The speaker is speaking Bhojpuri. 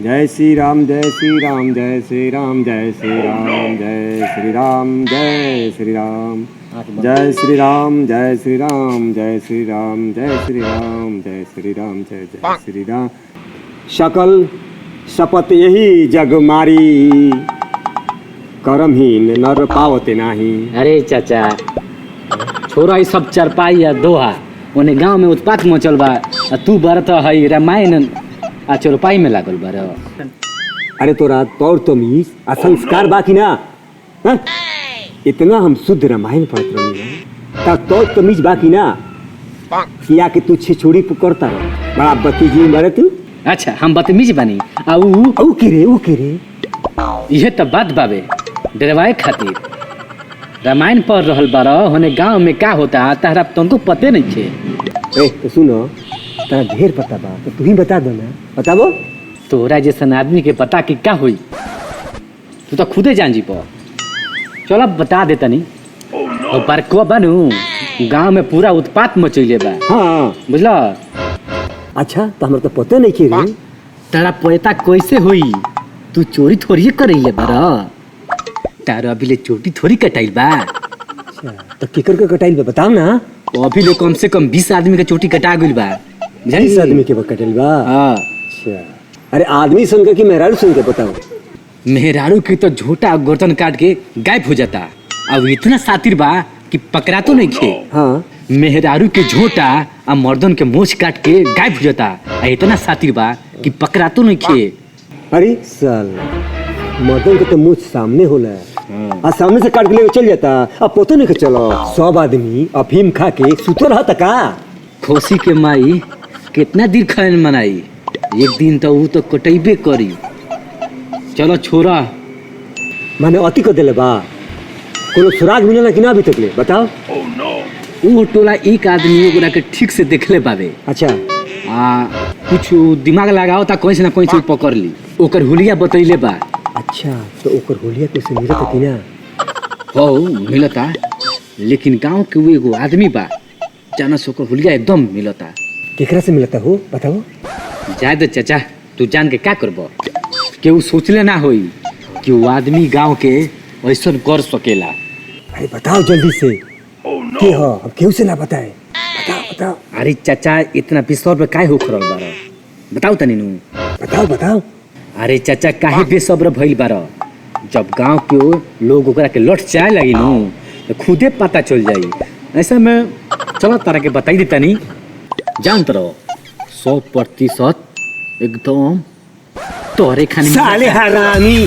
जय श्री राम जय श्री राम जय श्री राम जय श्री राम जय श्री राम जय श्री राम जय श्री राम जय श्री राम जय श्री राम जय श्री राम जय श्री राम जय जय श्री राम। शकल शपथ यही जग मारी, करमहीन नर पावते नाही। अरे चाचा छोरा सब चरपाई या दोहा ओने गांव में उत्पात मचल बा, तू बरत हई रामायण आ चरपाई में लागल बार। अरे तोरा तौर तमीज आ संस्कार बाकी ना हा? इतना हम शुद्ध रामायण पढ़त रही ता तौर तमीज बाकी ना किया कि तू छिछोड़ी पुकारता रह बड़ा बतीजी मरे तू। अच्छा हम बदतमीज बनी आ ऊ के रे यह तो बात बाबे डरवाए खातिर रामायण पढ़ रहल बार होने गांव में का होता तारा तुमको पते नहीं छे। ए तो सुनो तारा ढेर पता बा तो तू ही बता दो ना। बताबो तोरा जैसन आदमी के पता कि का हुई तू तो खुदे जान जी पो। चलो बता दे तनी और बरकुआ बनू गांव में पूरा उत्पात मचैले बा। हाँ बुझला। अच्छा तो हमरा तो पता नहीं के रे। तारा पता कैसे हुई? तू चोरी थोड़ी करैले बार, तारा अभी ले चोटी थोड़ी कटाइल बा। अच्छा तो केकर के कटाइल बा बताओ ना। अभी ले कम से कम 20 आदमी के चोटी कटा गइल बा। 20 आदमी के कटाइल बा। हाँ। अच्छा अरे आदमी सुन के कि मेहरारू सुन के बताओ। मेहरारू की तो झोटा गर्दन काट के गायब हो जाता। अब इतना सातिर बा कि पकड़ा तो नहीं खे। हाँ मेहरारू के झोटा आ मर्दन के मोछ काट के गायब हो जाता। आ इतना सातिर बा कि पकड़ा तो नहीं खे। अरे साल मर्दन के तो मुंह सामने होला आ सामने से काट के लेके चल जाता। अब पता नहीं के चलो सब आदमी अफीम खा के सुतो रहता का। खुशी के माई कितना दिन खान मनाई, एक दिन तो वो तो कटैबे करी। चलो छोरा माने अति को दिले बा कोनो सुराग मिलना कि ना अभी तक ले बताओ। वो टोला एक आदमी ओकरा के ठीक से देखले पावे। अच्छा कुछ दिमाग लगाओ ता कोई से ना कोई से पकड़ ली ओकर हुलिया बतैले बा। अच्छा तो ओकर होलिया कैसे मिलता कि ना? हो मिलता लेकिन गांव के वो एगो आदमी बा जाना से ओकर हुलिया एकदम मिलता। केकरा से मिलता हो बताओ। जाए दे चाचा तू जान के क्या करबो? केहू सोचले ना होई कि वो आदमी गांव के ऐसन कर सकेला। अरे बताओ जल्दी से के हो अब केहू से ना बताए। बताओ बताओ। अरे चाचा इतना बेसब्र पे काहे हो खरल बारो? बताओ तनी नु। बताओ बताओ। अरे चाचा काहे बेसब्र भइल बारो? जब गांव के लोग ओकरा के लट चाहे लगी नु तो खुदे पता चल जाई। ऐसा में चलो तारा के बताई दे तनी जानत रहो 100% एकदम तोरे खाने साले हरामी